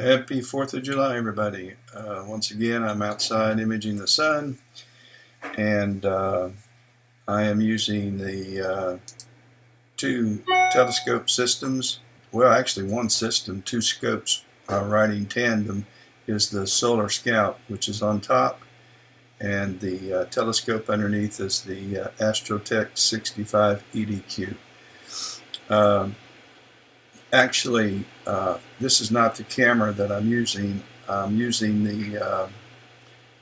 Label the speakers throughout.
Speaker 1: Happy 4th of July, everybody. Once again, I'm outside imaging the sun, and I am using the two telescope systems. Well, actually one system, two scopes riding tandem is the Solar Scout, which is on top, and the telescope underneath is the AT65EDQ. Actually, this is not the camera that I'm using. I'm using the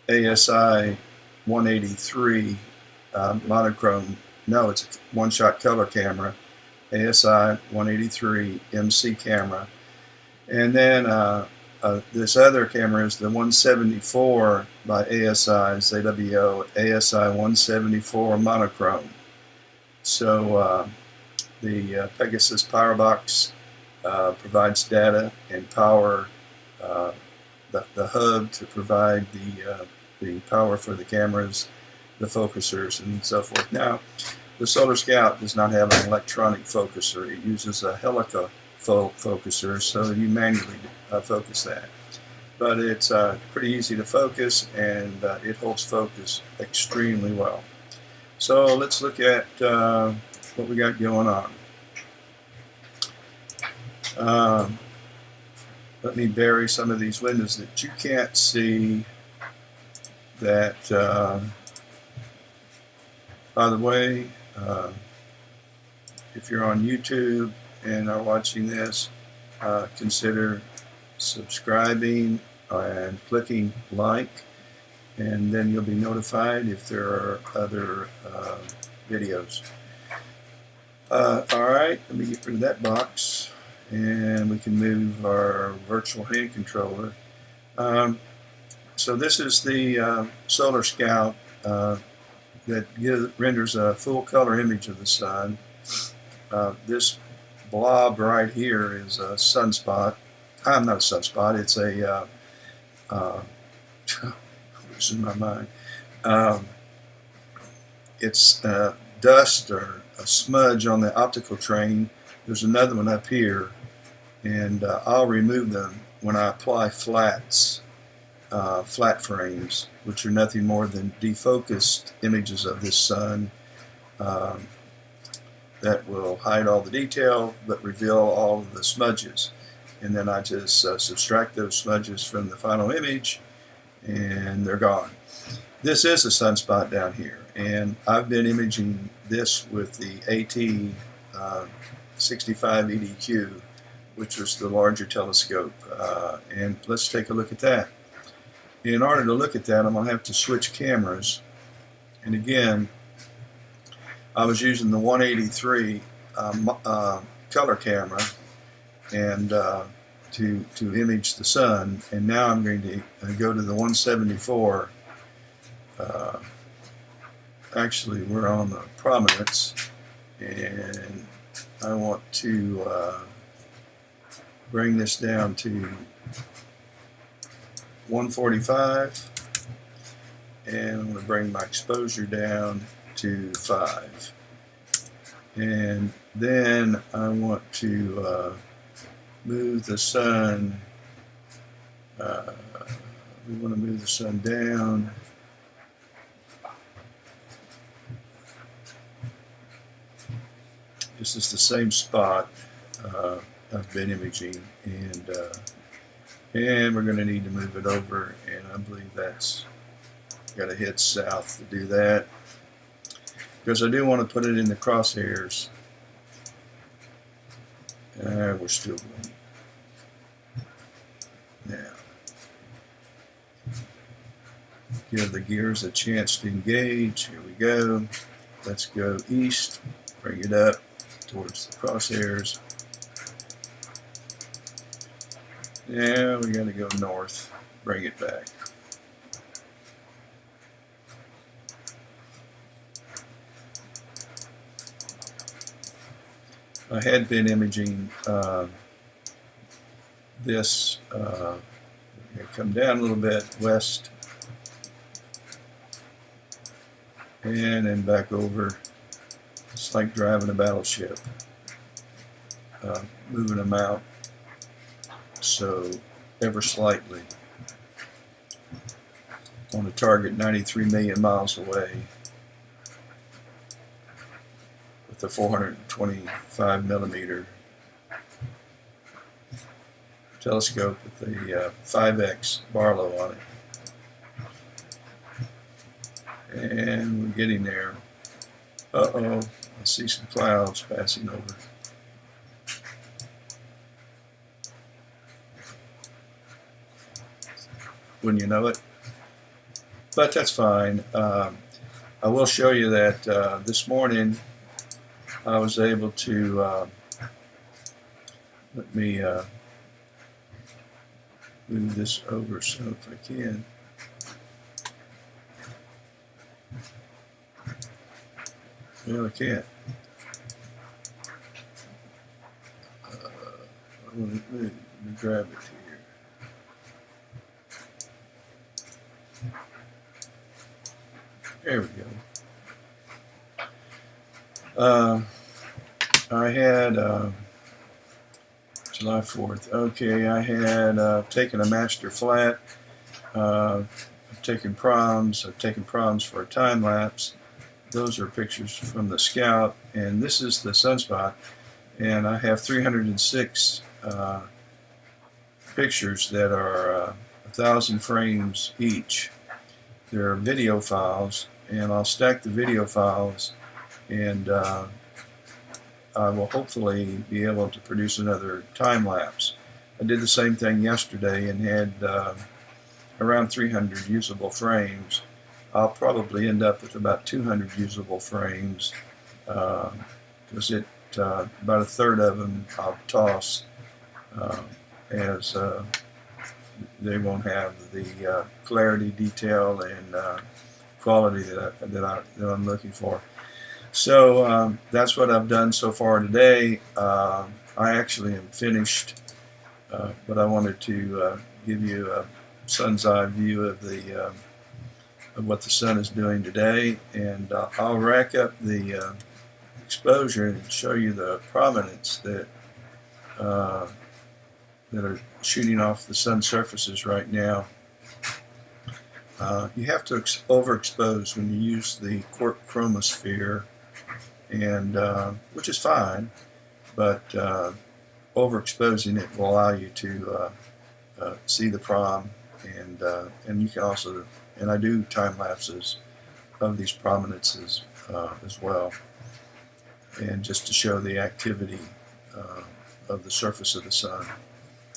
Speaker 1: ASI 183 monochrome. No, it's a one-shot color camera, ASI 183 MC camera. And then this other camera is the 174 by ASI's AWO, ASI 174 monochrome. So the Pegasus power box provides data and power, the hub to provide the power for the cameras, the focusers, and so forth. Now, the Solar Scout does not have an electronic focuser. It uses a helical focuser, so you manually focus that. But it's pretty easy to focus, and it holds focus extremely well. So let's look at what we got going on. Let me bury some of these windows that you can't see. That, by the way, if you're on YouTube and are watching this, consider subscribing and clicking like, and then you'll be notified if there are other videos. Alright, let me get rid of that box, and we can move our virtual hand controller. So this is the Solar Scout that renders a full color image of the sun. This blob right here is a sunspot. I'm not a sunspot, it's a losing my mind. It's dust or a smudge on the optical train. There's another one up here, and I'll remove them when I apply flats, flat frames, which are nothing more than defocused images of this sun that will hide all the detail but reveal all of the smudges. And then I just subtract those smudges from the final image, and they're gone. This is a sunspot down here, and I've been imaging this with the AT65EDQ, which was the larger telescope. And let's take a look at that. In order to look at that, I'm going to have to switch cameras. And again, I was using the 183 color camera and to image the sun, and now I'm going to go to the 174. Actually, we're on the prominence, and I want to bring this down to 145, and I'm going to bring my exposure down to 5. And then I want to move the sun. We want to move the sun down. This is the same spot I've been imaging, and we're going to need to move it over, and I believe that's got to head south to do that, because I do want to put it in the crosshairs. We're still going. Now, give the gears a chance to engage. Here we go. Let's go east, bring it up towards the crosshairs. Yeah, we got to go north, bring it back. I had been imaging this, come down a little bit west, and then back over. It's like driving a battleship, moving them out. So ever slightly on a target 93 million miles away with a 425 millimeter telescope with the 5x Barlow on it. And we're getting there. Uh-oh, I see some clouds passing over. Wouldn't you know it? But that's fine. I will show you that this morning I was able to, let me move this over so if I can. Well, I can't. Let me grab it here. There we go. I had July 4th. Okay, I had taken a master flat. I've taken proms. I've taken proms for a time lapse. Those are pictures from the Scout, and this is the sunspot. And I have 306 pictures that are 1,000 frames each. They're video files, and I'll stack the video files, and I will hopefully be able to produce another time lapse. I did the same thing yesterday and had around 300 usable frames. I'll probably end up with about 200 usable frames because about a third of them I'll toss as they won't have the clarity, detail, and quality that I'm looking for. So that's what I've done so far today. I actually am finished, but I wanted to give you a sun's eye view of the of what the sun is doing today, and I'll rack up the exposure and show you the prominence that that are shooting off the sun surfaces right now. You have to overexpose when you use the Quark Chromosphere, and which is fine, but overexposing it will allow you to see the prom, and you can also, and I do time lapses of these prominences as well, and just to show the activity of the surface of the sun.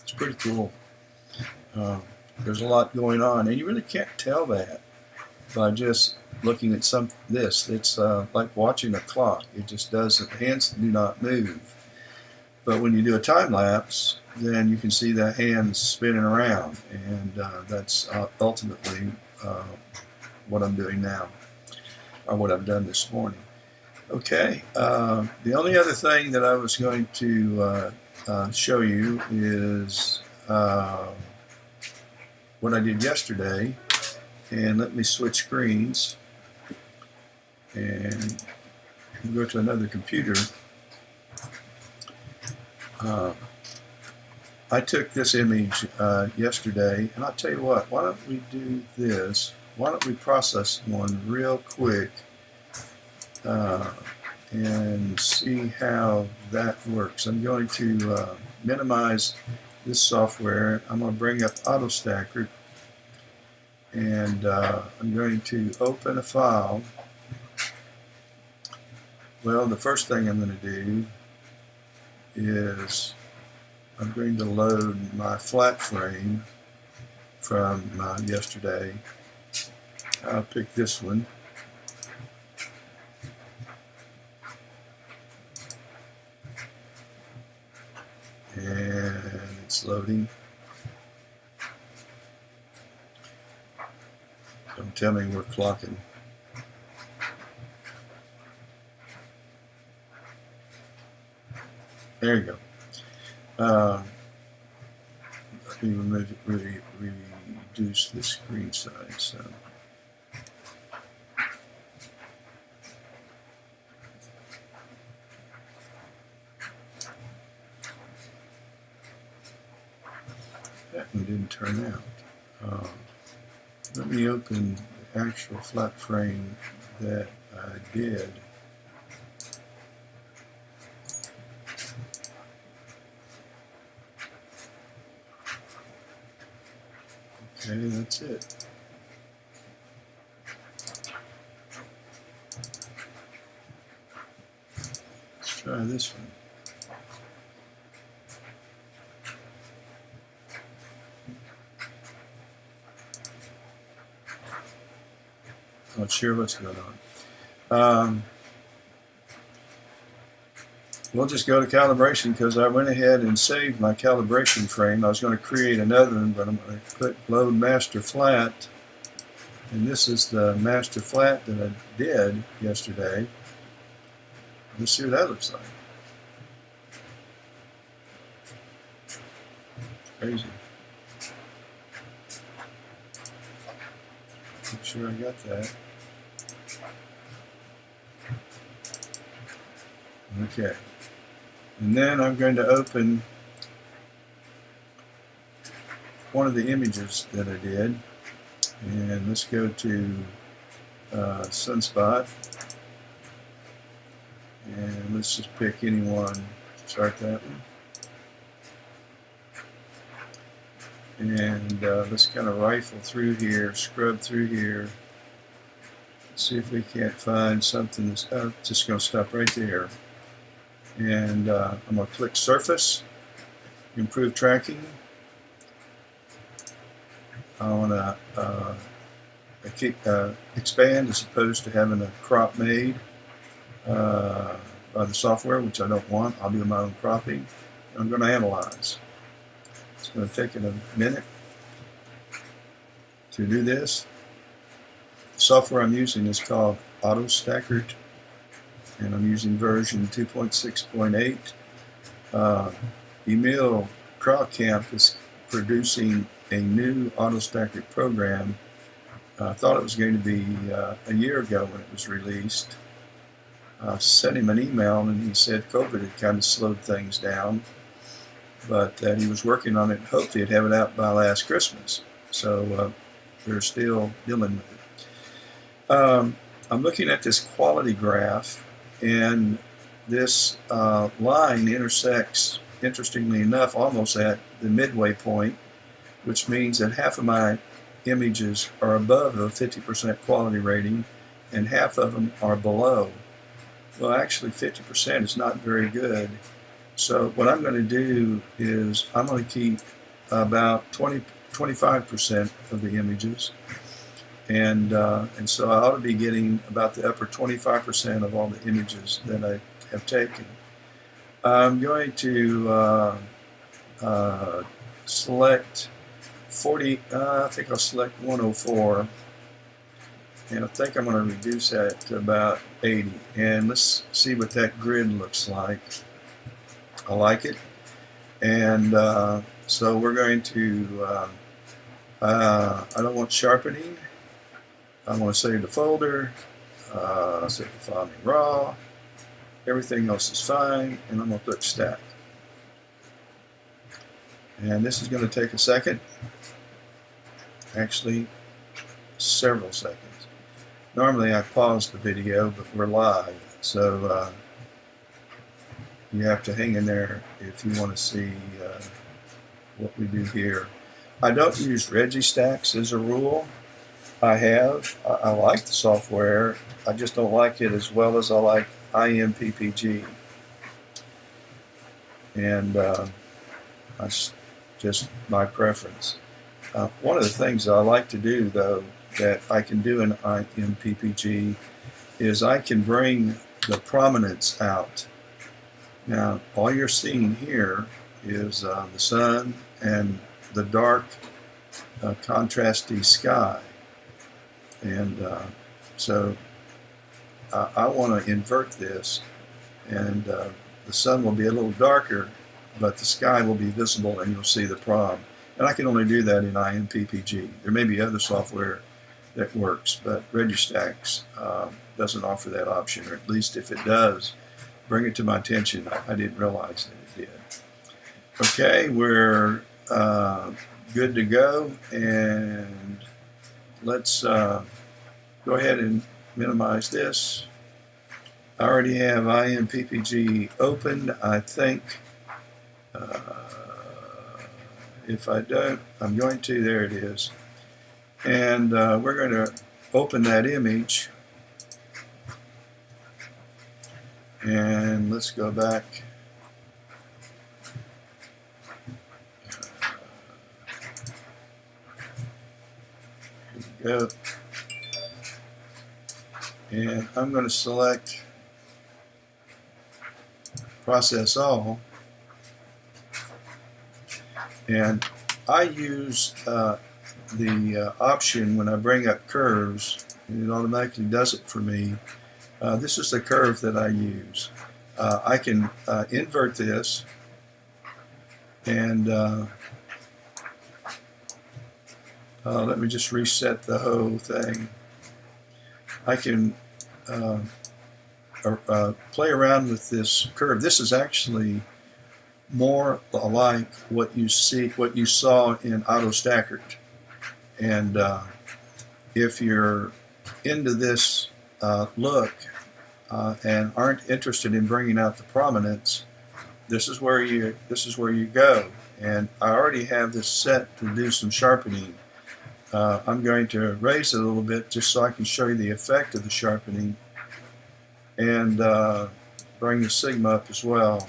Speaker 1: It's pretty cool. There's a lot going on, and you really can't tell that by just looking at this. It's like watching a clock. It just doesn't, hands do not move. But when you do a time lapse, then you can see the hands spinning around, and that's ultimately what I'm doing now, or what I've done this morning. Okay, the only other thing that I was going to show you is what I did yesterday. And let me switch screens and go to another computer. I took this image yesterday, and I'll tell you what, why don't we do this? Why don't we process one real quick and see how that works. I'm going to minimize this software. I'm going to bring up AutoStacker, and I'm going to open a file. Well, the first thing I'm going to do is I'm going to load my flat frame from yesterday. I'll pick this one. And it's loading. Don't tell me we're clocking. There you go. Let me reduce the screen size. So. That one didn't turn out. Let me open the actual flat frame that I did. Okay, that's it. Let's try this one. Not sure what's going on. We'll just go to calibration because I went ahead and saved my calibration frame. I was going to create another one, but I'm going to click load master flat. And this is the master flat that I did yesterday. Let's see what that looks like. Crazy. Make sure I got that. Okay. And then I'm going to open one of the images that I did. And let's go to Sunspot. And let's just pick any one. Start that one. And let's kind of rifle through here, scrub through here. See if we can't find something that's just going to stop right there. And I'm going to click Surface, Improve Tracking. I want to expand as opposed to having a crop made by the software, which I don't want. I'll do my own cropping. I'm going to analyze. It's going to take it a minute to do this. The software I'm using is called AutoStacker, and I'm using version 2.6.8. Emil Kraukamp is producing a new AutoStacker program. I thought it was going to be a year ago when it was released. I sent him an email and he said COVID had kind of slowed things down, but that he was working on it. Hopefully he'd have it out by last Christmas. So they're still dealing with it. I'm looking at this quality graph, and this line intersects, interestingly enough, almost at the midway point, which means that half of my images are above a 50% quality rating and half of them are below. Well, actually 50% is not very good. So what I'm going to do is I'm going to keep about 25% of the images, and so I ought to be getting about the upper 25% of all the images that I have taken. I'm going to select 40, I think I'll select 104, and I think I'm going to reduce that to about 80, and let's see what that grid looks like. I like it, and so we're going to, I don't want sharpening. I want to save the folder, save the file name raw, everything else is fine, and I'm going to click stack. And this is going to take a second, actually several seconds. Normally I pause the video, but we're live, so you have to hang in there if you want to see what we do here. I don't use Registacks as a rule. I like the software, I just don't like it as well as I like IMPPG. And that's just my preference. One of the things I like to do, though, that I can do in IMPPG is I can bring the prominence out. Now, all you're seeing here is the sun and the dark, contrasty sky. And so I want to invert this, and the sun will be a little darker, but the sky will be visible and you'll see the prom. And I can only do that in IMPPG. There may be other software that works, but Registacks doesn't offer that option, or at least if it does, bring it to my attention. I didn't realize that it did. Okay, we're good to go. And let's go ahead and minimize this. I already have IMPPG opened. I think if I don't, I'm going to. There it is. And we're going to open that image. And let's go back. Here we go. And I'm going to select Process All. And I use the option when I bring up curves, and it automatically does it for me. This is the curve that I use. I can invert this, and let me just reset the whole thing. I can play around with this curve. This is actually more like what you saw in AutoStacker. And if you're into this look and aren't interested in bringing out the prominence, this is where you go. And I already have this set to do some sharpening. I'm going to raise it a little bit just so I can show you the effect of the sharpening, and bring the sigma up as well,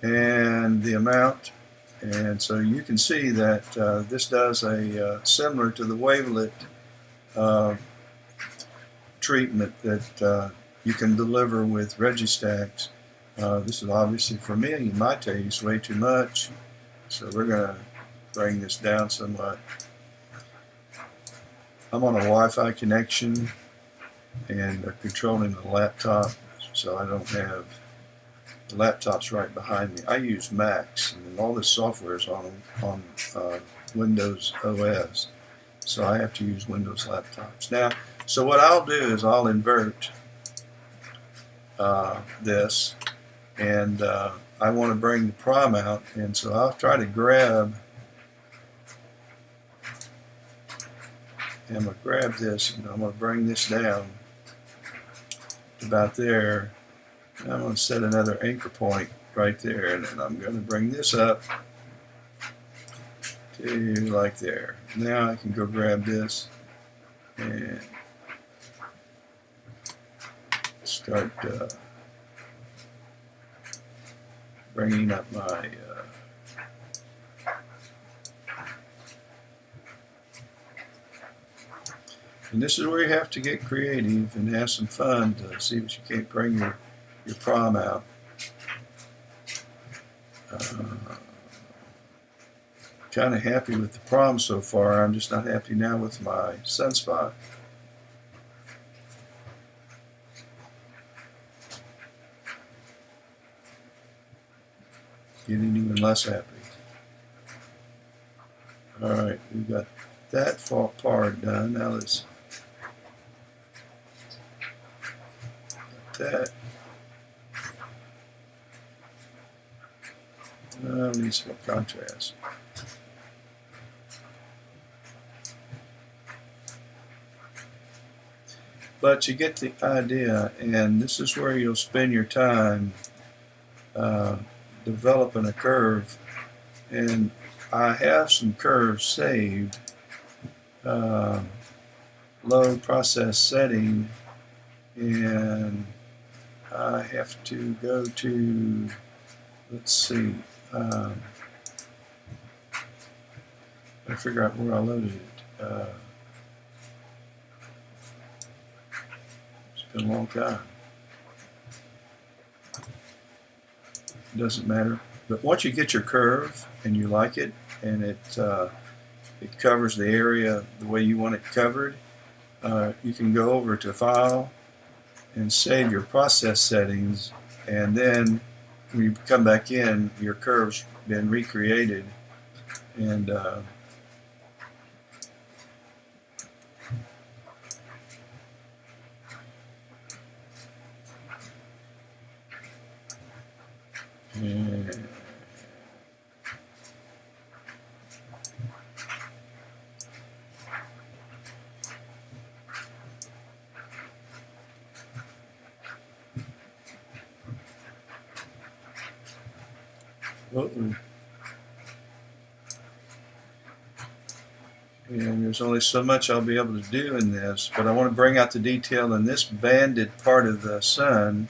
Speaker 1: and the amount. And so you can see that this does a similar to the wavelet treatment that you can deliver with Registacks. This is obviously, for me, in my taste, way too much. So we're going to bring this down somewhat. I'm on a Wi-Fi connection and controlling the laptop, so I don't have the laptop's right behind me. I use Macs, and all this software is on Windows OS, so I have to use Windows laptops. Now, so what I'll do is I'll invert this, and I want to bring the prom out, and so I'll try to grab, and I'm going to grab this, and I'm going to bring this down to about there. And I'm going to set another anchor point right there, and then I'm going to bring this up to like there. Now I can go grab this and start bringing up my and this is where you have to get creative and have some fun to see if you can't bring your prom out. Kind of happy with the prom so far. I'm just not happy now with my sunspot. Getting even less happy. Alright, we've got that part done. Now let's get that. We need some more contrast. But you get the idea, and this is where you'll spend your time developing a curve. And I have some curves saved. Low process setting, and I have to go to, let's see, I figure out where I loaded it. It's been a long time. It doesn't matter. But once you get your curve and you like it, and it covers the area the way you want it covered, you can go over to File and save your process settings, and then when you come back in, your curve's been recreated, and Uh-oh. And there's only so much I'll be able to do in this, but I want to bring out the detail in this banded part of the sun.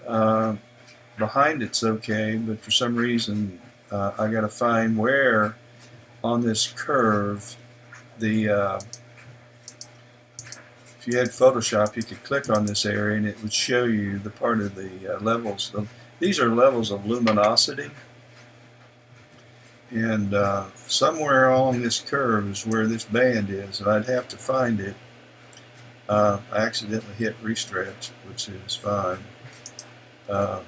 Speaker 1: Behind it's okay, but for some reason I got to find where on this curve the if you had Photoshop, you could click on this area and it would show you the part of the levels. These are levels of luminosity. And somewhere along this curve is where this band is, and I'd have to find it. I accidentally hit restretch, which is fine. But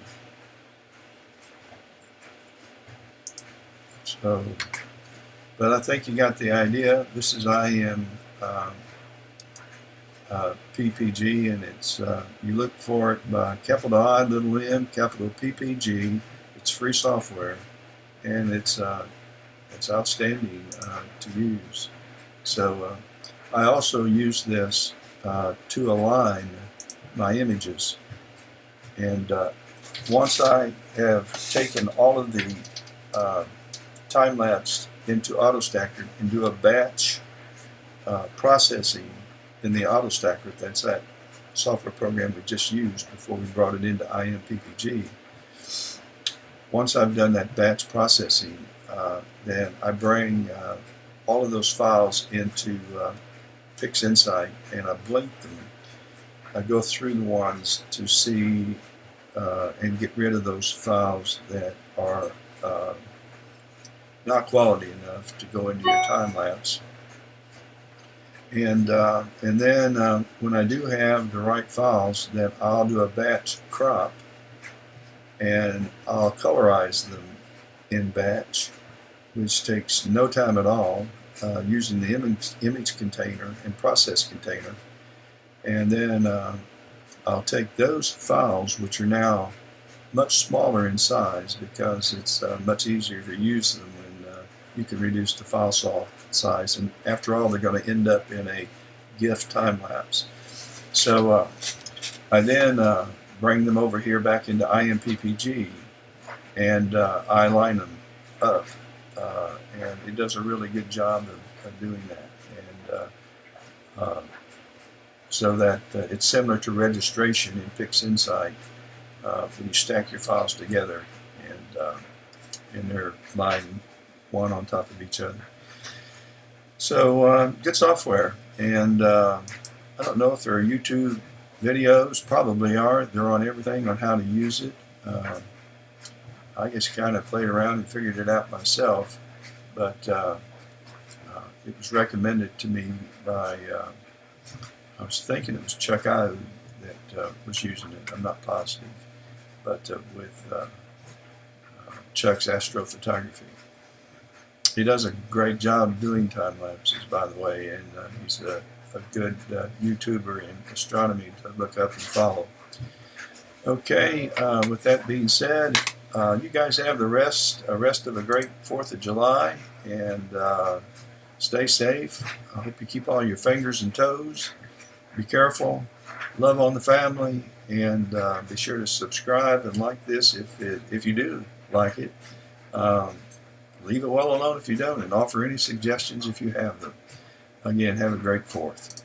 Speaker 1: I think you got the idea. This is IM PPG, and it's you look for it by capital I, little m, capital PPG. It's free software, and it's outstanding to use. So I also use this to align my images, and once I have taken all of the time lapse into AutoStacker and do a batch processing in the AutoStacker, that's that software program we just used before we brought it into IMPPG. Once I've done that batch processing, then I bring all of those files into PixInsight and I blink them. I go through the ones to see and get rid of those files that are not quality enough to go into your time lapse. And then when I do have the right files, then I'll do a batch crop and I'll colorize them in batch, which takes no time at all, using the image container and process container. And then I'll take those files, which are now much smaller in size because it's much easier to use them when you can reduce the file size. And after all, they're going to end up in a GIF time lapse. So I then bring them over here back into IMPPG and I line them up. And it does a really good job of doing that. And so that it's similar to registration in PixInsight when you stack your files together and they're lined one on top of each other. So good software, and I don't know if there are YouTube videos. Probably are. They're on everything on how to use it. I just kind of played around and figured it out myself, but it was recommended to me by I was thinking it was Chuck I that was using it. I'm not positive, but with Chuck's astrophotography. He does a great job doing time lapses, by the way, and he's a good YouTuber in astronomy to look up and follow. Okay, with that being said, you guys have the rest of a great 4th of July, and stay safe. I hope you keep all your fingers and toes. Be careful, love on the family, and be sure to subscribe and like this if you do like it. Leave it well alone if you don't, and offer any suggestions if you have them. Again, have a great 4th.